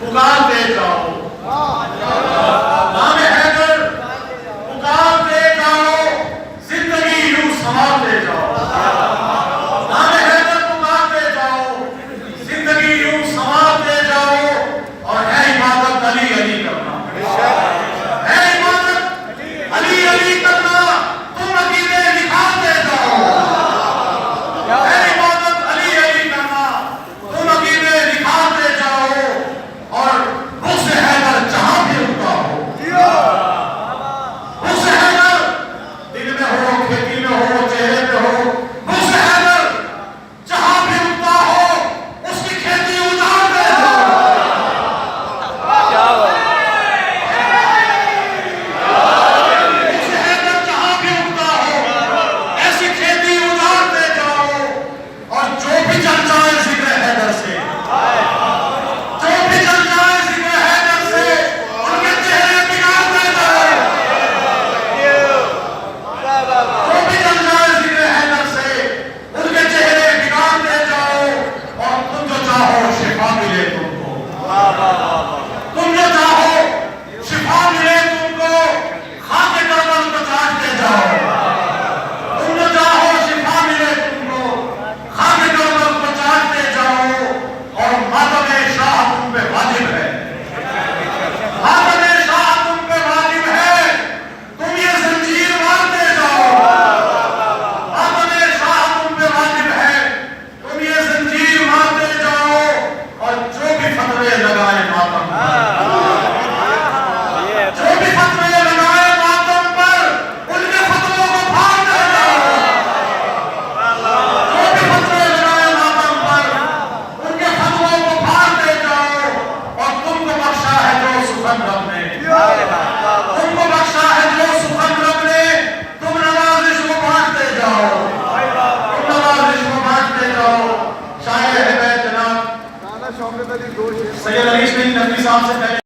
پکارتے جاؤ، نام حیدر پکارتے جاؤ، زندگی یوں سنوارتے جاؤ، نام حیدر پکارتے جاؤ، زندگی یوں سنوارتے جاؤ، اور ہے عبادت علی علی کرنا، ہے عبادت علی علی کرنا، تم عقیدے نکھارتے جاؤ، ہے عبادت علی علی کرنا، تم عقیدے نکھارتے جاؤ، اور بغض حیدر جہاں بھی اٹھتا ہو، بغض حیدر دل میں ہو، کھیتی میں ہو، چہرے پہ ہو، بغض حیدر جہاں بھی اٹھتا ہو اس کی کھیتی اجاڑ دے جاؤ، بغض حیدر جہاں بھی اٹھتا ہو ایسی کھیتی اجاڑ دے جاؤ، اور جو بھی چل جائے ذکر حیدر سے، جو بھی چل جائے ذکر حیدر سے، ان کے چہرے بگاڑ دے جاؤ، جو بھی چل جائے ذکر حیدر سے، ان کے چہرے بگاڑ دے جاؤ، اور تم جو چاہو شفا ملے تم کو، تم جو چاہو شفا ملے تم کو، خاک کربل کو چاٹتے جاؤ، تم جو چاہو شفا ملے تم کو، خاک کربل کو چاٹتے جاؤ، اور ماتم شاہ تم پہ واجب ہے، ماتم شاہ تم پہ واجب ہے، تم یہ زنجیر مارتے جاؤ، ماتم شاہ تم پہ واجب ہے، تم یہ زنجیر مارتے جاؤ، اور جو بھی فتوے لگائے ماتم پر، جو بھی فتوے لگائے ماتم پر، ان کے فتووں کو پھاڑتے جاؤ، جو بھی فتوے لگائے ماتم پر، ان کے فتووں کو پھاڑتے جاؤ، اور تم کو بخشا ہے جو سخن رب نے، تم کو بخشا ہے جو سخن رب نے، تم نوازش کو بانٹتے جاؤ، تم نوازش کو بانٹتے جاؤ۔ شاعر ہے بیت جناب سید علی اسماعیل نقوی صاحب سے پہلے